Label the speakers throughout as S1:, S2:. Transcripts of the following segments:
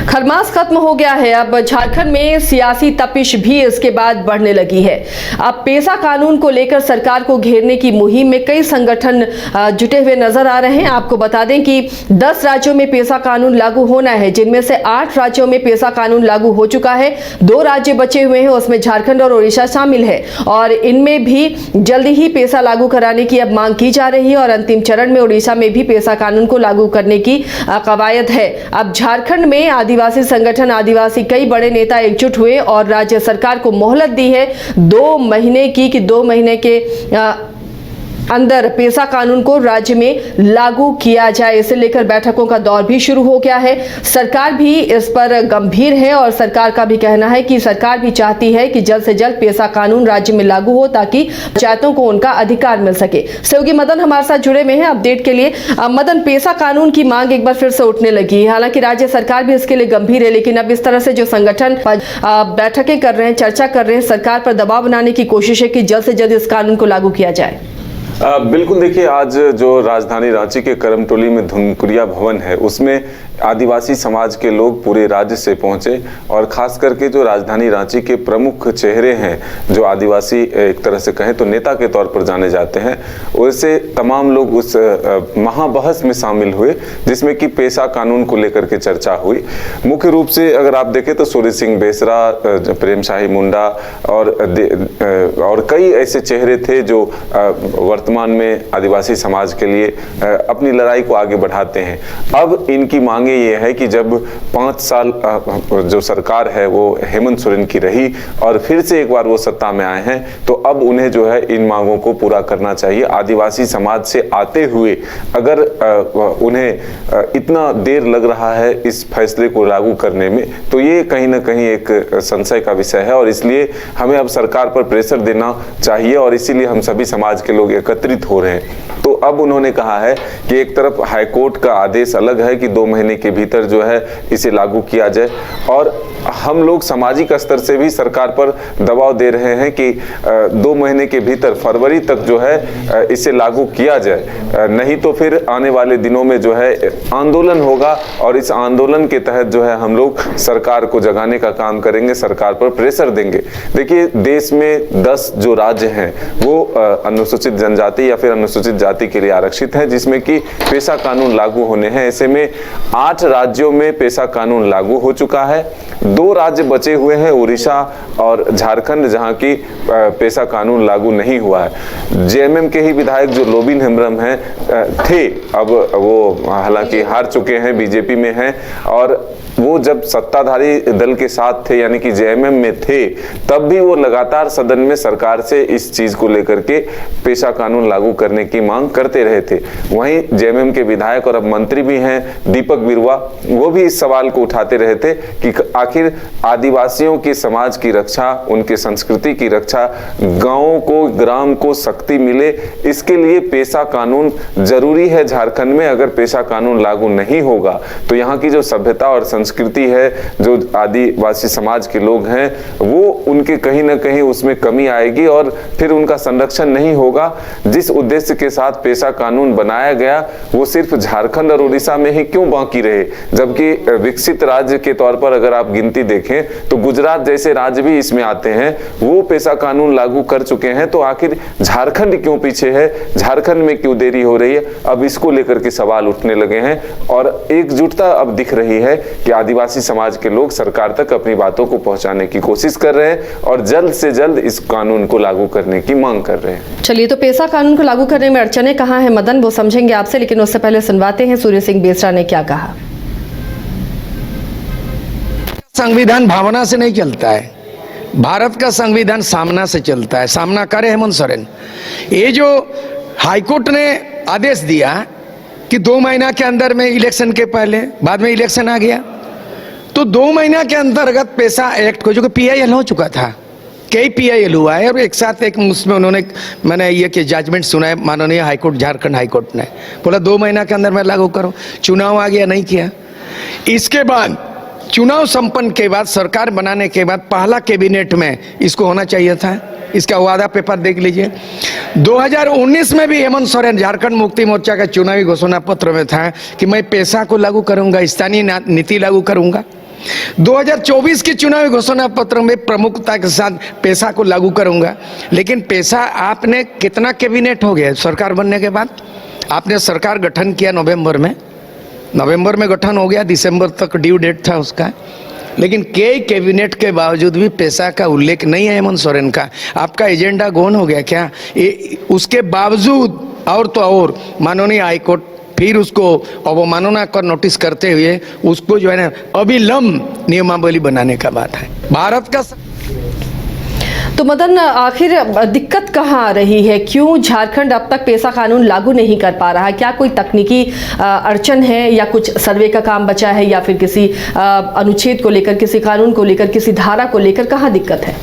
S1: खरमास खत्म हो गया है। अब झारखंड में सियासी तपिश भी इसके बाद बढ़ने लगी है। अब पेशा कानून को लेकर सरकार को घेरने की मुहिम में कई संगठन जुटे हुए नजर आ रहे हैं। आपको बता दें कि 10 राज्यों में पेशा कानून लागू होना है, जिनमें से 8 राज्यों में पेशा कानून लागू हो चुका है। 2 राज्य बचे हुए हैं, उसमें झारखंड और ओडिशा शामिल है और इनमें भी जल्दी ही पेशा लागू कराने की अब मांग की जा रही है और अंतिम चरण में ओडिशा में भी पेशा कानून को लागू करने की कवायद है। अब झारखंड में आदिवासी संगठन, आदिवासी कई बड़े नेता एकजुट हुए और राज्य सरकार को मोहलत दी है 2 महीने की कि 2 महीने के अंदर पेशा कानून को राज्य में लागू किया जाए। इसे लेकर बैठकों का दौर भी शुरू हो गया है। सरकार भी इस पर गंभीर है और सरकार का भी कहना है कि सरकार भी चाहती है कि जल्द से जल्द पेशा कानून राज्य में लागू हो ताकि पंचायतों को उनका अधिकार मिल सके। सहयोगी मदन हमारे साथ जुड़े हुए हैं अपडेट के लिए। मदन, पेशा कानून की मांग एक बार फिर से उठने लगी है। हालांकि राज्य सरकार भी इसके लिए गंभीर है, लेकिन अब इस तरह से जो संगठन बैठकें कर रहे हैं, चर्चा कर रहे हैं, सरकार पर दबाव बनाने की कोशिश है कि जल्द से जल्द इस कानून को लागू किया जाए।
S2: बिल्कुल, देखिए, आज जो राजधानी रांची के करमटोली में धुनकुरिया भवन है, उसमें आदिवासी समाज के लोग पूरे राज्य से पहुंचे और खास करके जो राजधानी रांची के प्रमुख चेहरे हैं, जो आदिवासी एक तरह से कहें तो नेता के तौर पर जाने जाते हैं, वैसे तमाम लोग उस महाबहस में शामिल हुए जिसमें कि पेशा कानून को लेकर के चर्चा हुई। मुख्य रूप से अगर आप देखें तो सूर्य सिंह बेसरा, प्रेम शाही मुंडा और कई ऐसे चेहरे थे जो वर्तमान में आदिवासी समाज के लिए अपनी लड़ाई को आगे बढ़ाते हैं। अब इनकी मांगे ये है कि जब 5 साल जो सरकार है वो हेमंत सोरेन की रही और फिर से एक बार वो सत्ता में आए हैं, तो अब उन्हें जो है इन मांगों को पूरा करना चाहिए। आदिवासी समाज से आते हुए अगर उन्हें इतना देर लग रहा है इस फैसले को लागू करने में, तो ये कहीं ना कहीं एक संशय का विषय है और इसलिए हमें अब सरकार पर प्रेशर देना चाहिए और इसीलिए हम सभी समाज के लोग एकत्रित हो रहे हैं। तो अब उन्होंने कहा है कि एक तरफ हाईकोर्ट का आदेश अलग है कि 2 महीने के भीतर जो है इसे लागू किया जाए और हम लोग सामाजिक स्तर से भी सरकार पर दबाव दे रहे हैं कि 2 महीने के भीतर फरवरी तक जो है इसे लागू किया जाए, नहीं तो फिर आने वाले दिनों में जो है आंदोलन होगा और इस आंदोलन के तहत जो है हम लोग सरकार को जगाने का काम करेंगे, सरकार पर प्रेशर देंगे। देखिए, देश में 10 जो राज्य हैं वो अनुसूचित जनजाति या फिर अनुसूचित जाति के लिए आरक्षित है, जिसमें कि पेशा कानून लागू होने हैं। ऐसे में 8 राज्यों में पेशा कानून लागू हो चुका है। 2 राज्य बचे हुए हैं, उड़ीसा और झारखंड, जहां की पेशा कानून लागू नहीं हुआ है। जेएमएम के ही विधायक जो लोबिन हेम्ब्रम हैं थे, अब वो हालांकि हार चुके हैं, बीजेपी में हैं और वो जब सत्ताधारी दल के साथ थे यानी कि जेएमएम में थे, तब भी वो लगातार सदन में सरकार से इस चीज को लेकर के पेशा कानून लागू करने की मांग करते रहे थे। वहीं जेएमएम के विधायक और अब मंत्री भी हैं दीपक बिरुवा, वो भी इस सवाल को उठाते रहे थे कि आखिर आदिवासियों के समाज की रक्षा, उनके संस्कृति की रक्षा, गांवों को, ग्राम को शक्ति मिले, इसके लिए पेशा कानून जरूरी है। झारखंड में अगर पेशा कानून लागू नहीं होगा तो यहाँ की जो सभ्यता और संस्कृति है, जो आदिवासी समाज के लोग हैं, वो उनके कहीं ना कहीं उसमें कमी आएगी और फिर उनका संरक्षण नहीं होगा। जिस उद्देश्य के साथ पेशा कानून बनाया गया वो सिर्फ झारखंड और उड़ीसा में ही क्यों बाकी रहे, जबकि विकसित राज्य के तौर पर अगर आप गिनती देखें तो गुजरात जैसे राज्य भी इसमें आते हैं, वो पेशा कानून लागू कर चुके हैं। तो आखिर झारखंड क्यों पीछे है, झारखंड में क्यों देरी हो रही है? अब इसको लेकर के सवाल उठने लगे हैं और एकजुटता अब दिख रही है कि आदिवासी समाज के लोग सरकार तक अपनी बातों को पहुंचाने की कोशिश कर रहे हैं और जल्द से जल्द इस कानून को लागू करने की मांग कर रहे हैं।
S1: चलिए, तो पेशा कानून को लागू करने में अड़चने कहाँ हैं मदन, वो समझेंगे आपसे, लेकिन उससे पहले सुनवाते हैं सूर्य सिंह बेसरा ने क्या कहा।
S3: संविधान भावना से नहीं चलता है, भारत का संविधान सामना से चलता है। सामना करे हेमंत सोरेन। ये जो हाईकोर्ट ने आदेश दिया कि 2 महीना के अंदर में इलेक्शन के पहले, बाद में इलेक्शन आ गया, तो 2 महीना के अंतर्गत पेशा एक्ट को, जो कि PIL हो चुका था, कई PIL हुआ है और एक साथ एक उसमें उन्होंने, मैंने ये कि जजमेंट सुना है माननीय हाईकोर्ट, झारखंड हाईकोर्ट ने बोला 2 महीना के अंदर में लागू करो। चुनाव आ गया, नहीं किया। इसके बाद चुनाव संपन्न के बाद, सरकार बनाने के बाद पहला कैबिनेट में इसको होना चाहिए था। इसका वादा पेपर देख लीजिए। 2019 में भी हेमंत सोरेन झारखंड मुक्ति मोर्चा का चुनावी घोषणा पत्र में था कि मैं पेशा को लागू करूंगा, स्थानीय नीति लागू करूंगा। 2024 के चुनावी घोषणा पत्र में प्रमुखता के साथ पैसा को लागू करूंगा, लेकिन पैसा आपने कितना कैबिनेट हो गया सरकार बनने के बाद? आपने सरकार गठन किया नवंबर में गठन हो गया, दिसंबर तक ड्यू डेट था उसका, लेकिन कई कैबिनेट के बावजूद भी पैसा का उल्लेख नहीं है हेमंत सोरेन का। आपका एजेंडा गौन हो गया क्या? उसके बावजूद और तो और माननीय हाईकोर्ट फिर उसको अवमानना कर नोटिस करते हुए उसको जो है ना अविलंब नियमावली बनाने का बात है। भारत का
S1: तो मदन, आखिर दिक्कत कहाँ आ रही है? क्यों झारखंड अब तक पेशा कानून लागू नहीं कर पा रहा है? क्या कोई तकनीकी अड़चन है या कुछ सर्वे का काम बचा है या फिर किसी अनुच्छेद को लेकर, किसी कानून को लेकर, किसी धारा को लेकर कहाँ दिक्कत है?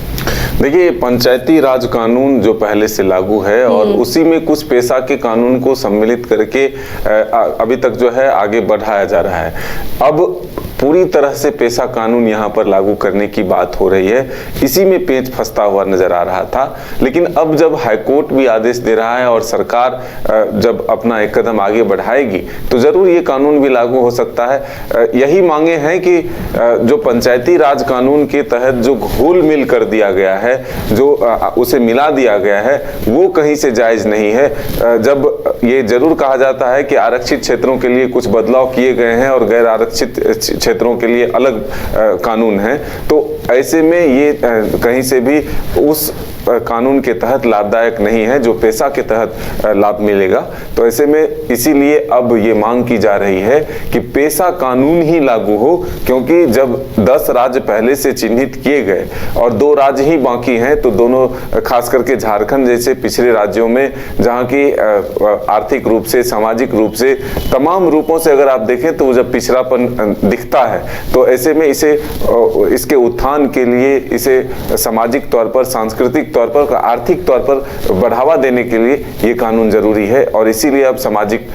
S2: देखिए, पंचायती राज कानून जो पहले से लागू है और उसी में कुछ पेशा के कानून को सम्मिलित करके अभी तक जो है आगे बढ़ाया जा रहा है। अब पूरी तरह से पेशा कानून यहाँ पर लागू करने की बात हो रही है, इसी में पेच फंसता हुआ नजर आ रहा था। लेकिन अब जब हाईकोर्ट भी आदेश दे रहा है और सरकार जब अपना एक कदम आगे बढ़ाएगी तो जरूर ये कानून भी लागू हो सकता है। यही मांगे हैं कि जो पंचायती राज कानून के तहत जो घोल मिल कर दिया गया है, जो उसे मिला दिया गया है, वो कहीं से जायज नहीं है। जब ये जरूर कहा जाता है कि आरक्षित क्षेत्रों के लिए कुछ बदलाव किए गए हैं और गैर आरक्षित क्षेत्रों के लिए अलग कानून है, तो ऐसे में ये कहीं से भी उस कानून के तहत लाभदायक नहीं है जो पेशा के तहत लाभ मिलेगा। तो ऐसे में इसीलिए अब ये मांग की जा रही है कि पेशा कानून ही लागू हो, क्योंकि जब 10 राज्य पहले से चिन्हित किए गए और 2 राज्य ही बाकी हैं, तो दोनों खास करके झारखंड जैसे पिछड़े राज्यों में जहाँ की आर्थिक रूप से, सामाजिक रूप से, तमाम रूपों से अगर आप देखें तो जब पिछड़ापन दिखता है, तो ऐसे में इसके उत्थान के लिए, इसे सामाजिक तौर पर, सांस्कृतिक तौर पर, आर्थिक तौर पर बढ़ावा देने के लिए ये कानून जरूरी है। और इसीलिए अब सामाजिक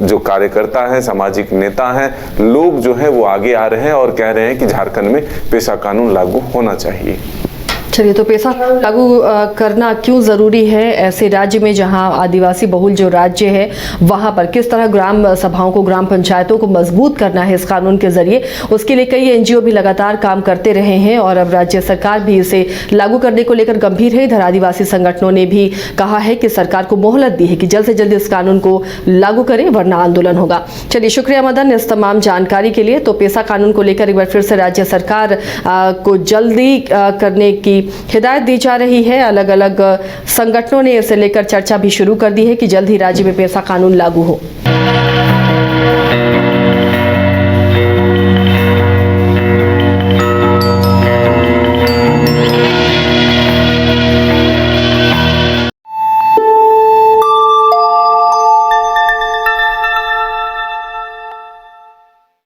S2: जो कार्यकर्ता हैं, सामाजिक नेता हैं, लोग जो हैं वो आगे आ रहे हैं और कह रहे हैं कि झारखंड में पेशा कानून लागू होना चाहिए।
S1: चलिए, तो पेशा लागू करना क्यों ज़रूरी है ऐसे राज्य में जहां आदिवासी बहुल जो राज्य है वहां पर? किस तरह ग्राम सभाओं को, ग्राम पंचायतों को मजबूत करना है इस कानून के जरिए, उसके लिए कई एनजीओ भी लगातार काम करते रहे हैं और अब राज्य सरकार भी इसे लागू करने को लेकर गंभीर है। इधर आदिवासी संगठनों ने भी कहा है कि सरकार को मोहलत दी है कि जल्द से जल्द इस कानून को लागू करें वरना आंदोलन होगा। चलिए, शुक्रिया मदन इस तमाम जानकारी के लिए। तो पेशा कानून को लेकर एक बार फिर से राज्य सरकार को जल्दी करने की हिदायत दी जा रही है। अलग अलग संगठनों ने इसे लेकर चर्चा भी शुरू कर दी है कि जल्द ही राज्य में पेशा कानून लागू हो।